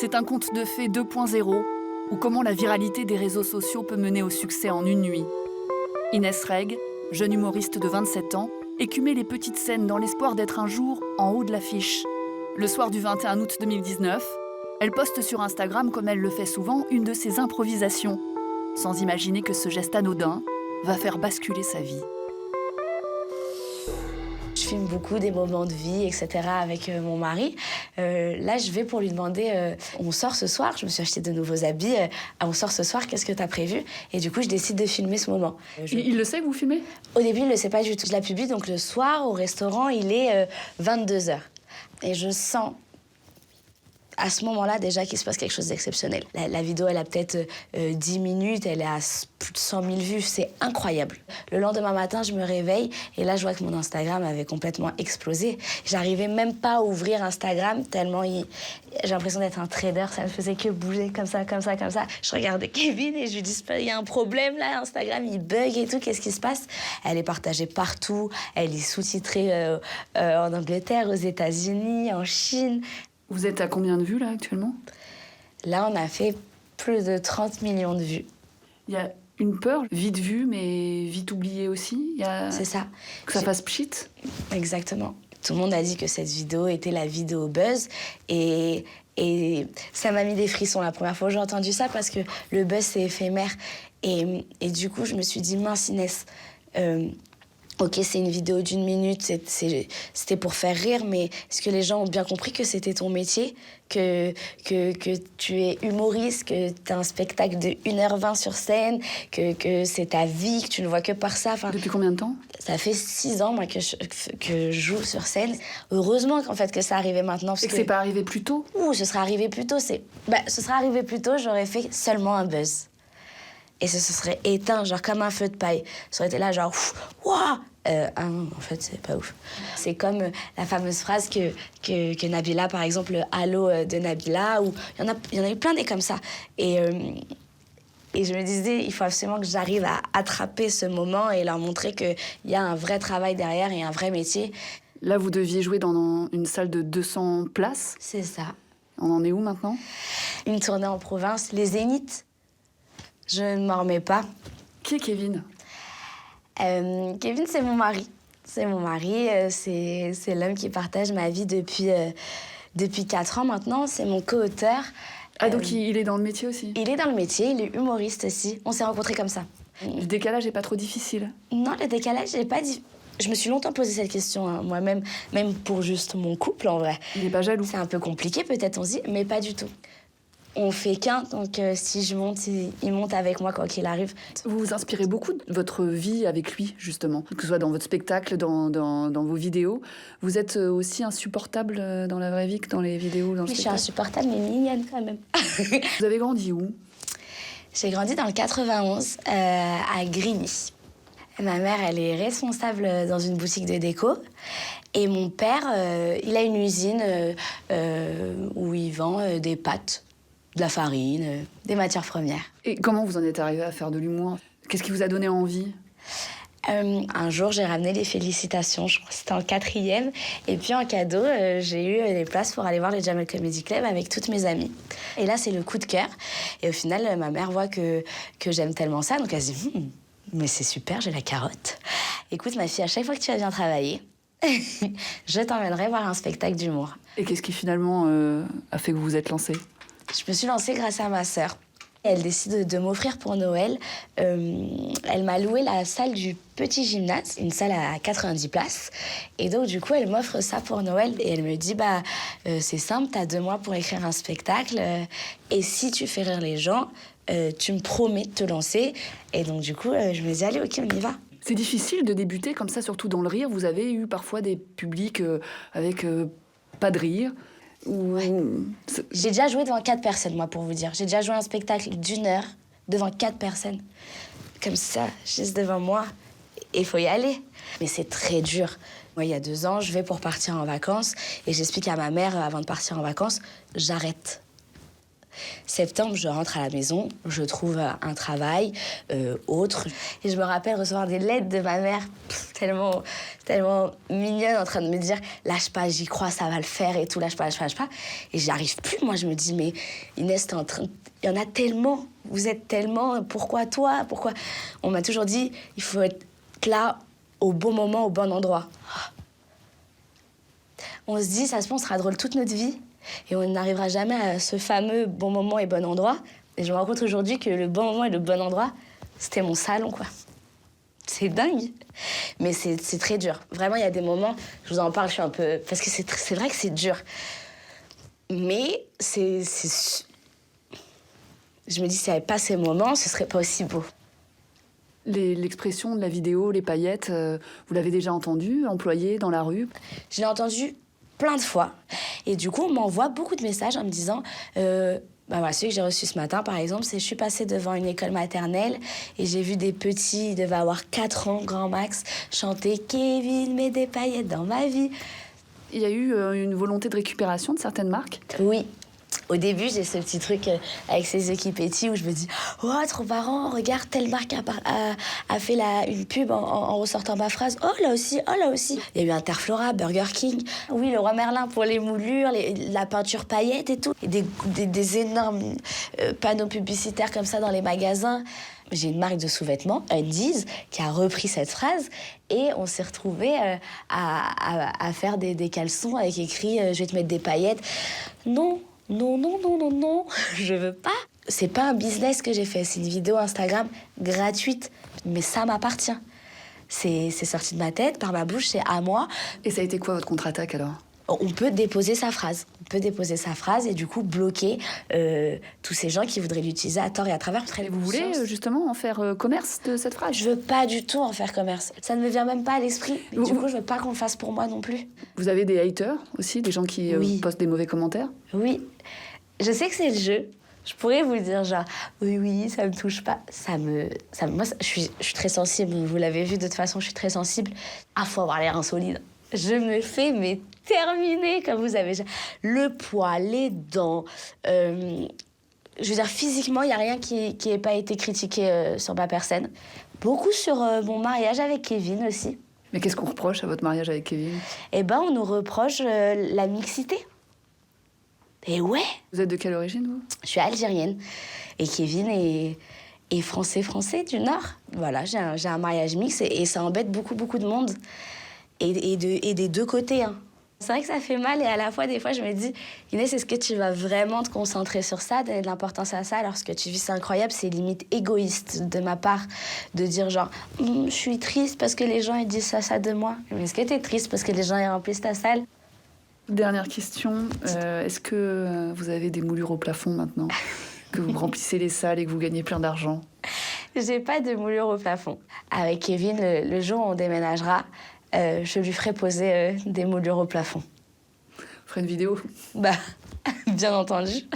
C'est un conte de fées 2.0, ou comment la viralité des réseaux sociaux peut mener au succès en une nuit. Inès Reg, jeune humoriste de 27 ans, écumait les petites scènes dans l'espoir d'être un jour en haut de l'affiche. Le soir du 21 août 2019, elle poste sur Instagram, comme elle le fait souvent, une de ses improvisations, sans imaginer que ce geste anodin va faire basculer sa vie. Je filme beaucoup des moments de vie, etc. avec mon mari. Là, je vais pour lui demander on sort ce soir, je me suis acheté de nouveaux habits, on sort ce soir, qu'est-ce que t'as prévu? Et du coup, je décide de filmer ce moment. Il le sait que vous filmez? Au début, il ne le sait pas du tout. Je la publie donc le soir au restaurant, il est 22h. Et je sens à ce moment-là, déjà, qu'il se passe quelque chose d'exceptionnel. La vidéo, elle a peut-être 10 minutes, elle est à plus de 100 000 vues, c'est incroyable. Le lendemain matin, je me réveille et là, je vois que mon Instagram avait complètement explosé. J'arrivais même pas à ouvrir Instagram tellement j'ai l'impression d'être un trader, ça ne faisait que bouger comme ça, comme ça, comme ça. Je regardais Kevin et je lui dis, il y a un problème là, Instagram, il bug et tout, qu'est-ce qui se passe? Elle est partagée partout, elle est sous-titrée en Angleterre, aux États-Unis, en Chine. Vous êtes à combien de vues, là, actuellement? Là, on a fait plus de 30 millions de vues. Il y a une peur, vite vue, mais vite oubliée aussi. C'est ça. Que ça fasse pchit. Exactement. Tout le monde a dit que cette vidéo était la vidéo buzz. Et ça m'a mis des frissons la première fois où j'ai entendu ça, parce que le buzz, c'est éphémère. Et du coup, je me suis dit, mince Inès, ok, c'est une vidéo d'1 minute, c'était pour faire rire, mais est-ce que les gens ont bien compris que c'était ton métier, que tu es humoriste, que tu as un spectacle de 1h20 sur scène, que c'est ta vie, que tu ne vois que par ça. Enfin, depuis combien de temps? Ça fait 6 ans, moi, que je joue sur scène. Heureusement qu'en fait, que ça arrivait maintenant. Et que c'est pas arrivé plus tôt? Ouh, ce serait arrivé plus tôt. Ce serait arrivé plus tôt, j'aurais fait seulement un buzz. Et ça se serait éteint, genre comme un feu de paille. Ça aurait été là, genre, waouh! En fait, c'est pas ouf. C'est comme la fameuse phrase que Nabila, par exemple, le Halo de Nabila, ou il y en a eu plein des comme ça. Et je me disais, il faut absolument que j'arrive à attraper ce moment et leur montrer qu'il y a un vrai travail derrière et un vrai métier. Là, vous deviez jouer dans une salle de 200 places. C'est ça. On en est où maintenant? Une tournée en province, les Zéniths. Je ne m'en remets pas. Qui est Kevin? Kevin, c'est mon mari. C'est mon mari, c'est l'homme qui partage ma vie depuis 4 ans maintenant. C'est mon co-auteur. Ah, donc il est dans le métier aussi? Il est dans le métier, il est humoriste aussi. On s'est rencontrés comme ça. Le décalage n'est pas trop difficile? Non, le décalage n'est pas difficile. Je me suis longtemps posé cette question, hein, moi-même, même pour juste mon couple, en vrai. Il n'est pas jaloux? C'est un peu compliqué, peut-être, on se dit, mais pas du tout. On fait qu'un, donc si je monte, il monte avec moi, quoi qu'il arrive. Vous vous inspirez beaucoup de votre vie avec lui, justement, que ce soit dans votre spectacle, dans vos vidéos. Vous êtes aussi insupportable dans la vraie vie que dans les vidéos, dans le spectacle? Je suis insupportable, mais mignonne quand même. Vous avez grandi où? J'ai grandi dans le 91, à Grigny. Ma mère, elle est responsable dans une boutique de déco. Et mon père, il a une usine où il vend des pâtes, de la farine, des matières premières. Et comment vous en êtes arrivé à faire de l'humour? Qu'est-ce qui vous a donné envie? Un jour, j'ai ramené les félicitations, je crois que c'était en 4e. Et puis en cadeau, j'ai eu les places pour aller voir le Jamel Comedy Club avec toutes mes amies. Et là, c'est le coup de cœur. Et au final, ma mère voit que j'aime tellement ça, donc elle se dit mais c'est super, j'ai la carotte. Écoute, ma fille, à chaque fois que tu vas bien travailler, je t'emmènerai voir un spectacle d'humour. Et qu'est-ce qui finalement a fait que vous vous êtes lancée? Je me suis lancée grâce à ma sœur. Elle décide de m'offrir pour Noël. Elle m'a loué la salle du Petit Gymnase, une salle à 90 places. Et donc, du coup, elle m'offre ça pour Noël. Et elle me dit, c'est simple, t'as 2 mois pour écrire un spectacle. Et si tu fais rire les gens, tu me promets de te lancer. Et donc, du coup, je me dis, allez, ok, on y va. C'est difficile de débuter comme ça, surtout dans le rire. Vous avez eu parfois des publics avec pas de rire. Ouais. J'ai déjà joué devant 4 personnes, moi, pour vous dire. J'ai déjà joué un spectacle d'1 heure devant 4 personnes. Comme ça, juste devant moi. Et il faut y aller. Mais c'est très dur. Moi, il y a 2 ans, je vais pour partir en vacances. Et j'explique à ma mère, avant de partir en vacances, j'arrête. Septembre, je rentre à la maison, je trouve un travail autre. Et je me rappelle recevoir des lettres de ma mère, tellement mignonne, en train de me dire « lâche pas, j'y crois, ça va le faire et tout, lâche pas, lâche pas, lâche pas ». Et j'y arrive plus, moi je me dis « mais Inès, t'es en train... il y en a tellement, vous êtes tellement, pourquoi toi, pourquoi ?» On m'a toujours dit « il faut être là au bon moment, au bon endroit ». On se dit « ça se peut, on sera drôle toute notre vie ». Et on n'arrivera jamais à ce fameux bon moment et bon endroit. Et je me rends compte aujourd'hui que le bon moment et le bon endroit, c'était mon salon, quoi. C'est dingue. Mais c'est très dur. Vraiment, il y a des moments, je vous en parle, je suis un peu... Parce que c'est vrai que c'est dur. Mais c'est... Je me dis, s'il n'y avait pas ces moments, ce serait pas aussi beau. L'expression de la vidéo, les paillettes, vous l'avez déjà entendu, employée dans la rue? Je l'ai entendu plein de fois. Et du coup, on m'envoie beaucoup de messages en me disant... voilà, celui que j'ai reçu ce matin, par exemple, c'est je suis passée devant une école maternelle et j'ai vu des petits, ils devaient avoir 4 ans, grand max, chanter « Kevin, mets des paillettes dans ma vie ». Il y a eu une volonté de récupération de certaines marques? Oui. Au début, j'ai ce petit truc avec ces équipetti où je me dis « Oh, trop marrant, regarde, telle marque a fait une pub en ressortant ma phrase. Oh, là aussi, oh, là aussi. » Il y a eu Interflora, Burger King. Oui, le Roi Merlin pour les moulures, la peinture paillettes et tout. Et des énormes panneaux publicitaires comme ça dans les magasins. J'ai une marque de sous-vêtements, Undies, qui a repris cette phrase. Et on s'est retrouvés à faire des caleçons avec écrit « Je vais te mettre des paillettes ». Non. Non, non, non, non, non, je veux pas. C'est pas un business que j'ai fait, c'est une vidéo Instagram gratuite, mais ça m'appartient. C'est sorti de ma tête, par ma bouche, c'est à moi. Et ça a été quoi votre contre-attaque alors? On peut déposer sa phrase. On peut déposer sa phrase et du coup bloquer tous ces gens qui voudraient l'utiliser à tort et à travers. Et vous voulez justement en faire commerce de cette phrase? Je veux pas du tout en faire commerce. Ça ne me vient même pas à l'esprit. Du coup, je veux pas qu'on le fasse pour moi non plus. Vous avez des haters aussi, des gens qui postent des mauvais commentaires? Oui. Je sais que c'est le jeu. Je pourrais vous dire genre oui, ça me touche pas. Moi, je suis très sensible. Vous l'avez vu, de toute façon, je suis très sensible. Ah, faut avoir l'air insolide. Je me fais terminer, comme vous avez le poids, les dents. Je veux dire, physiquement, il n'y a rien qui n'ait pas été critiqué sur ma personne. Beaucoup sur mon mariage avec Kevin aussi. Mais qu'est-ce qu'on reproche à votre mariage avec Kevin? Eh ben, on nous reproche la mixité. Et ouais. Vous êtes de quelle origine, vous? Je suis algérienne. Et Kevin est français du Nord. Voilà, j'ai un mariage mix et ça embête beaucoup de monde. Et des deux côtés, hein. C'est vrai que ça fait mal et à la fois, des fois, je me dis, Inès, est-ce que tu vas vraiment te concentrer sur ça, donner de l'importance à ça, lorsque tu vis, c'est incroyable, c'est limite égoïste de ma part de dire genre, je suis triste parce que les gens ils disent ça de moi. Mais est-ce que t'es triste parce que les gens ils remplissent ta salle? Dernière question, est-ce que vous avez des moulures au plafond maintenant? Que vous remplissez les salles et que vous gagnez plein d'argent? J'ai pas de moulure au plafond. Avec Kevin, le jour où on déménagera, je lui ferai poser des moulures au plafond. Vous ferez une vidéo? Bah, bien entendu.